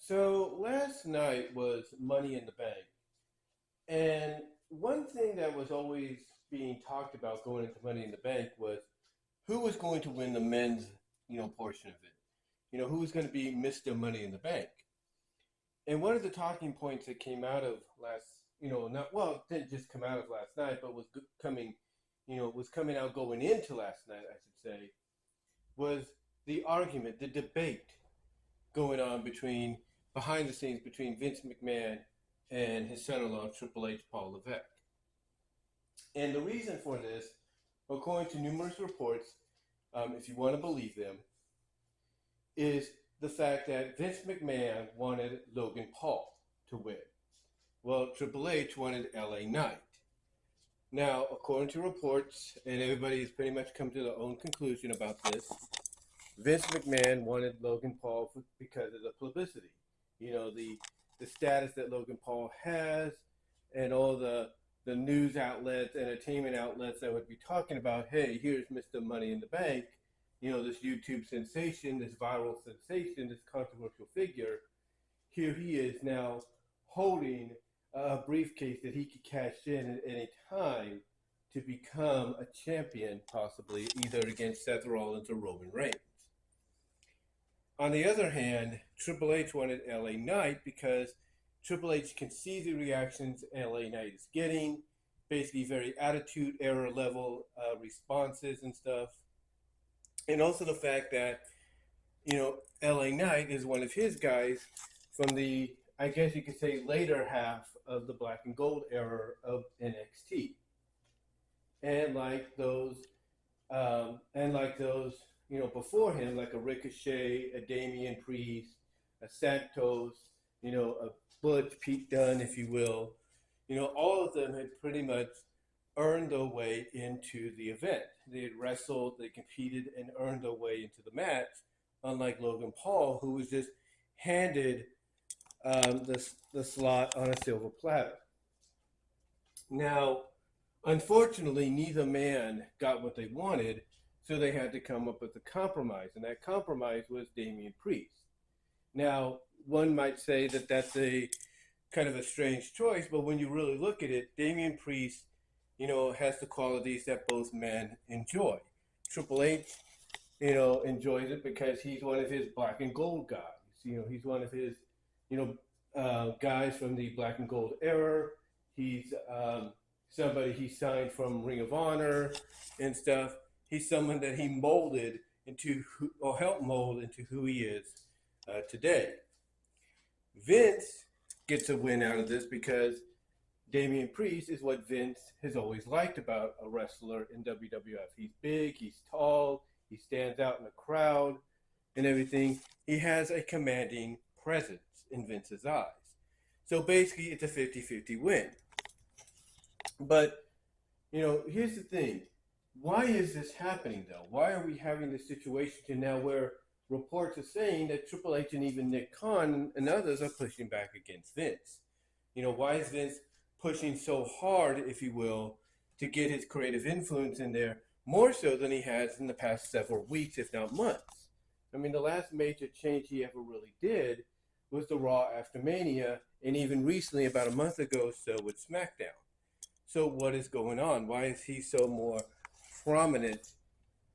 So last night was Money in the Bank, and one thing that was always being talked about going into Money in the Bank was who was going to win the men's, portion of it. Who was going to be Mr. Money in the Bank. And one of the talking points that came out of not well, it didn't just come out of last night, but was coming out going into last night, I should say, was the argument, the debate going on behind the scenes between Vince McMahon and his son-in-law Triple H, Paul Levesque. And the reason for this, according to numerous reports, if you want to believe them, is the fact that Vince McMahon wanted Logan Paul to win. Well, Triple H wanted LA Knight. Now, according to reports, and everybody has pretty much come to their own conclusion about this, Vince McMahon wanted Logan Paul because of the publicity. The status that Logan Paul has, and all the news outlets, entertainment outlets that would be talking about, hey, here's Mr. Money in the Bank, this YouTube sensation, this viral sensation, this controversial figure. Here he is now holding a briefcase that he could cash in at any time to become a champion, possibly either against Seth Rollins or Roman Reigns. On the other hand, Triple H wanted LA Knight because Triple H can see the reactions LA Knight is getting, basically very attitude error level responses and stuff. And also the fact that, LA Knight is one of his guys from the, I guess you could say, later half of the black and gold era of NXT. And like those, before him, like a Ricochet, a Damian Priest, a Santos, a Butch, Pete Dunne, if you will, all of them had pretty much earned their way into the event. They had wrestled, they competed, and earned their way into the match, unlike Logan Paul, who was just handed the slot on a silver platter. Now, unfortunately, neither man got what they wanted, so they had to come up with a compromise, and that compromise was Damian Priest. Now, one might say that that's a kind of a strange choice, but when you really look at it, Damian Priest, has the qualities that both men enjoy. Triple H, enjoys it because he's one of his black and gold guys. He's one of his, guys from the black and gold era. He's somebody he signed from Ring of Honor and stuff. He's someone that he molded into, or helped mold into who he is today. Vince gets a win out of this because Damian Priest is what Vince has always liked about a wrestler in WWF. He's big, he's tall, he stands out in the crowd and everything. He has a commanding presence in Vince's eyes. So basically, it's a 50-50 win. But, here's the thing. Why is this happening, though? Why are we having this situation to now where reports are saying that Triple H and even Nick Khan and others are pushing back against Vince? Why is Vince pushing so hard, if you will, to get his creative influence in there, more so than he has in the past several weeks, if not months? I mean, the last major change he ever really did was the Raw after Mania, and even recently, about a month ago or so, with SmackDown. So what is going on? Why is he so more prominent,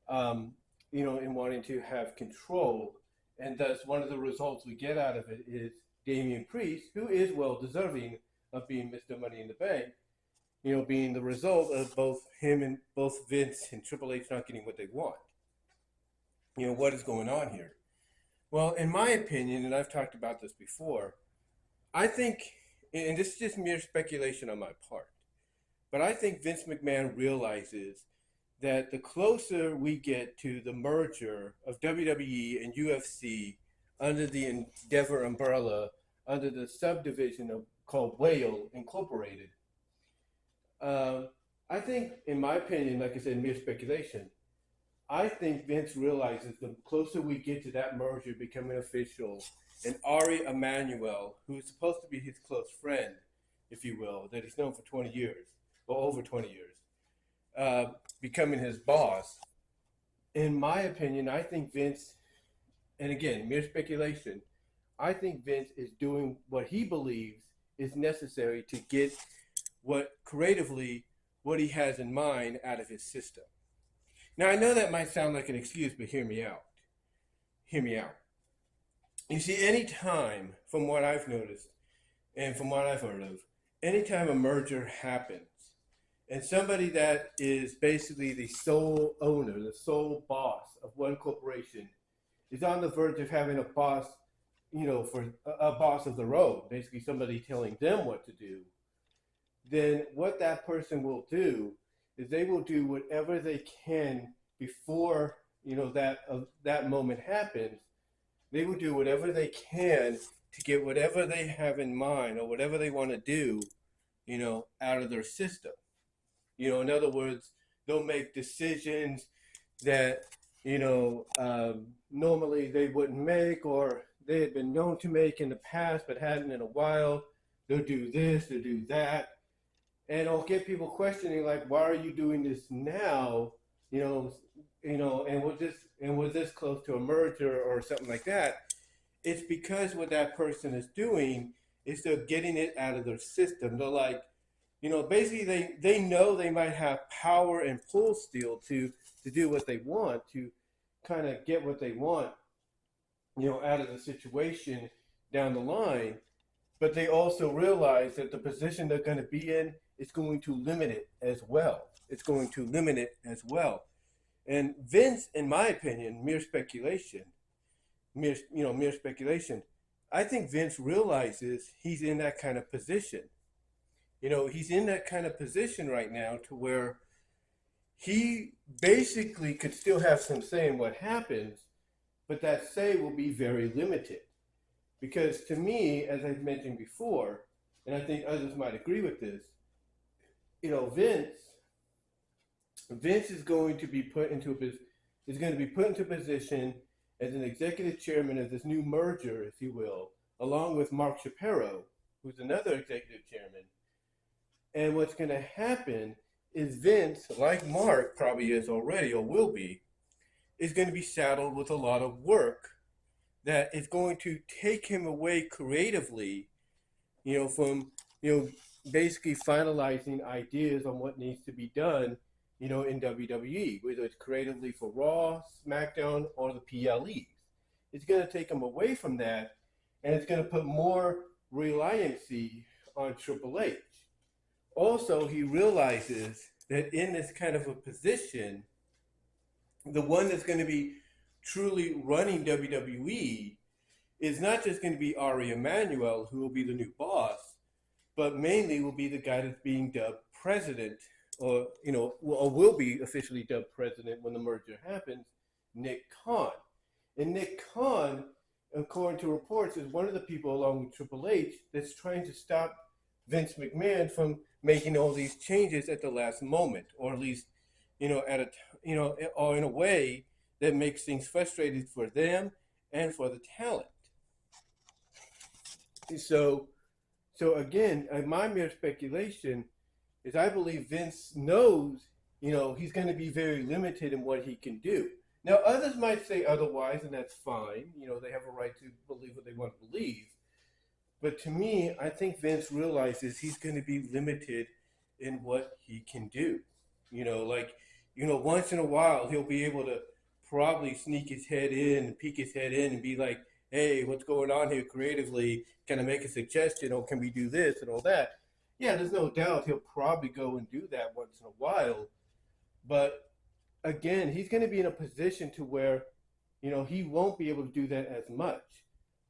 in wanting to have control? And thus, one of the results we get out of it is Damian Priest, who is well deserving of being Mr. Money in the Bank, being the result of both Vince and Triple H not getting what they want. What is going on here? Well, in my opinion, and I've talked about this before, I think, and this is just mere speculation on my part, but I think Vince McMahon realizes that the closer we get to the merger of WWE and UFC under the Endeavor umbrella, under the subdivision called Whale Incorporated, I think, in my opinion, like I said, mere speculation, I think Vince realizes the closer we get to that merger becoming official, and Ari Emanuel, who is supposed to be his close friend, if you will, that he's known for 20 years, or over 20 years, becoming his boss, in my opinion, I think Vince, and again, mere speculation, I think Vince is doing what he believes is necessary to get what creatively what he has in mind out of his system. Now I know that might sound like an excuse, but hear me out. Hear me out. You see, any time from what I've noticed and from what I've heard of, anytime a merger happens, and somebody that is basically the sole owner, the sole boss of one corporation, is on the verge of having a boss, for a boss of their own, basically somebody telling them what to do, then what that person will do is they will do whatever they can before that moment happens. They will do whatever they can to get whatever they have in mind or whatever they want to do, out of their system. In other words, they'll make decisions that, normally they wouldn't make or they had been known to make in the past but hadn't in a while. They'll do this, they'll do that. And it'll get people questioning, like, why are you doing this now? And was this close to a merger or something like that? It's because what that person is doing is they're getting it out of their system. They're like, basically they know they might have power and pull still to do what they want, to kind of get what they want, out of the situation down the line. But they also realize that the position they're going to be in is going to limit it as well. It's going to limit it as well. And Vince, in my opinion, mere speculation. I think Vince realizes he's in that kind of position. He's in that kind of position right now to where he basically could still have some say in what happens, but that say will be very limited. Because to me, as I've mentioned before, and I think others might agree with this, Vince is going to be put into a position as an executive chairman of this new merger, if you will, along with Mark Shapiro, who's another executive chairman. And what's going to happen is Vince, like Mark probably is already or will be, is going to be saddled with a lot of work that is going to take him away creatively, from, basically finalizing ideas on what needs to be done, in WWE, whether it's creatively for Raw, SmackDown, or the PLEs. It's going to take him away from that, and it's going to put more reliancy on Triple H. Also, he realizes that in this kind of a position, the one that's going to be truly running WWE is not just going to be Ari Emanuel, who will be the new boss, but mainly will be the guy that's being dubbed president, or will be officially dubbed president when the merger happens, Nick Khan. And Nick Khan, according to reports, is one of the people, along with Triple H, that's trying to stop Vince McMahon from making all these changes at the last moment, or at least, or in a way that makes things frustrating for them and for the talent. So again, my mere speculation is I believe Vince knows, he's going to be very limited in what he can do. Now, others might say otherwise, and that's fine. They have a right to believe what they want to believe. But to me, I think Vince realizes he's going to be limited in what he can do. Once in a while, he'll be able to probably sneak his head in and peek his head in and be like, hey, what's going on here creatively? Can I make a suggestion? Or can we do this and all that? Yeah, there's no doubt he'll probably go and do that once in a while. But again, he's going to be in a position to where, he won't be able to do that as much.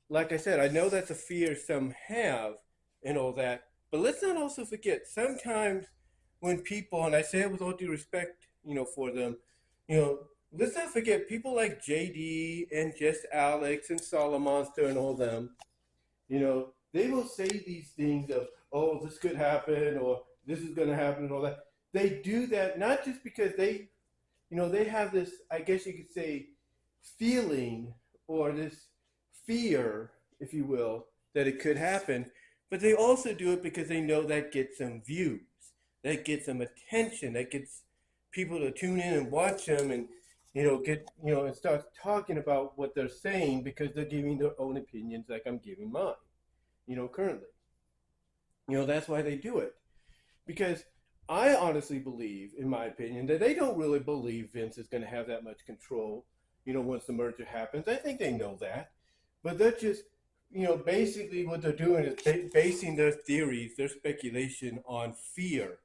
Like I said, I know that's a fear some have and all that, but let's not also forget, sometimes when people, and I say it with all due respect, for them, let's not forget people like JD and Just Alex and Solomonster and all them, they will say these things of, oh, this could happen or this is going to happen and all that. They do that not just because they have this, I guess you could say, feeling or this fear, if you will, that it could happen, but they also do it because they know that gets them views, that gets them attention, that gets people to tune in and watch them and and start talking about what they're saying because they're giving their own opinions like I'm giving mine, currently. That's why they do it. Because I honestly believe, in my opinion, that they don't really believe Vince is going to have that much control, once the merger happens. I think they know that. But they're just, basically what they're doing is basing their theories, their speculation on fear,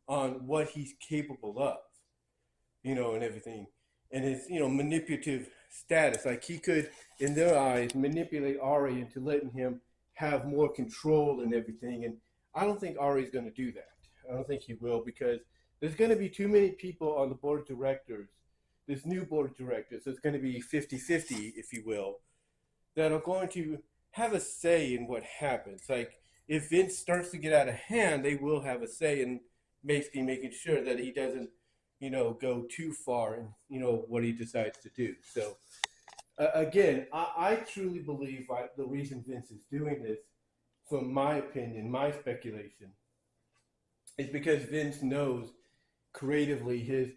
on what he's capable of, and everything. And his, manipulative status. Like he could, in their eyes, manipulate Ari into letting him have more control and everything. And I don't think Ari's going to do that. I don't think he will because there's going to be too many people on the board of directors, this new board of directors. It's going to be 50-50, if you will, that are going to have a say in what happens. Like if Vince starts to get out of hand, they will have a say in basically making sure that he doesn't, go too far in, what he decides to do. So again, I truly believe the reason Vince is doing this, from my opinion, my speculation, is because Vince knows creatively his,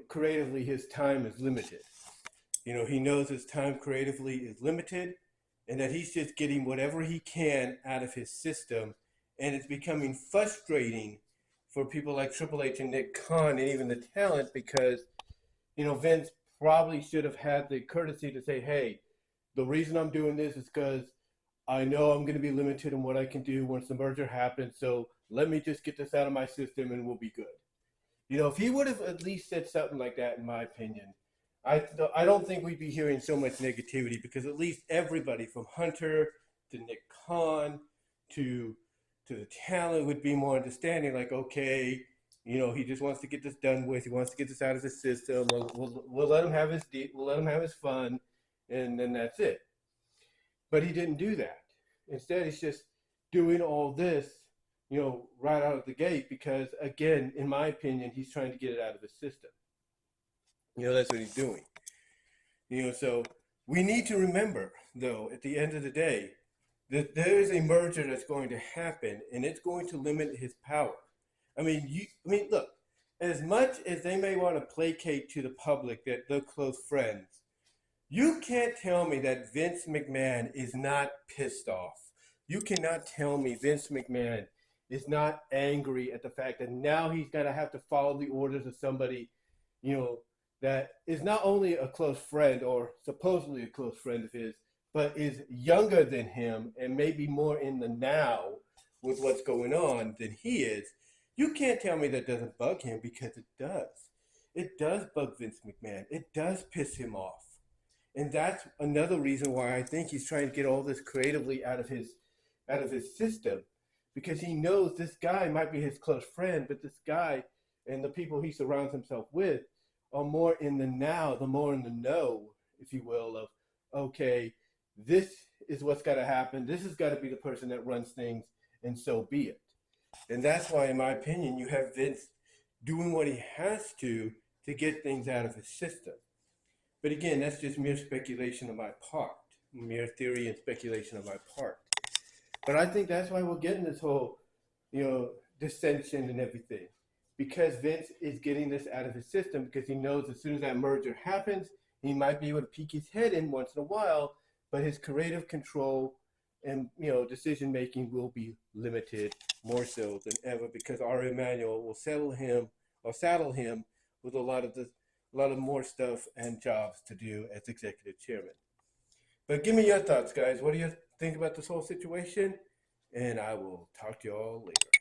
creatively his time is limited. He knows his time creatively is limited and that he's just getting whatever he can out of his system. And it's becoming frustrating for people like Triple H and Nick Khan and even the talent because, Vince probably should have had the courtesy to say, hey, the reason I'm doing this is because I know I'm going to be limited in what I can do once the merger happens. So let me just get this out of my system and we'll be good. If he would have at least said something like that, in my opinion, I don't think we'd be hearing so much negativity because at least everybody from Hunter to Nick Khan to the talent would be more understanding. Like, okay, he just wants to get this done with. He wants to get this out of his system. We'll let him have his we'll let him have his fun, and then that's it. But he didn't do that. Instead, he's just doing all this, right out of the gate because, again, in my opinion, he's trying to get it out of his system. That's what he's doing. So we need to remember, though, at the end of the day, that there is a merger that's going to happen, and it's going to limit his power. Look, as much as they may want to placate to the public that they're close friends, you can't tell me that Vince McMahon is not pissed off. You cannot tell me Vince McMahon is not angry at the fact that now he's going to have to follow the orders of somebody, that is not only a close friend or supposedly a close friend of his, but is younger than him and maybe more in the now with what's going on than he is. You can't tell me that doesn't bug him because it does. It does bug Vince McMahon. It does piss him off. And that's another reason why I think he's trying to get all this creatively out of his system, because he knows this guy might be his close friend, but this guy and the people he surrounds himself with are more in the now, the more in the know, if you will, of, okay, this is what's got to happen. This has got to be the person that runs things, and so be it. And that's why, in my opinion, you have Vince doing what he has to get things out of his system. But again, that's just mere speculation on my part, mere theory and speculation on my part. But I think that's why we're getting this whole, dissension and everything. Because Vince is getting this out of his system because he knows as soon as that merger happens, he might be able to peek his head in once in a while, but his creative control and, decision making will be limited more so than ever because Ari Emanuel will saddle him with a lot of more stuff and jobs to do as executive chairman. But give me your thoughts, guys. What do you think about this whole situation? And I will talk to you all later.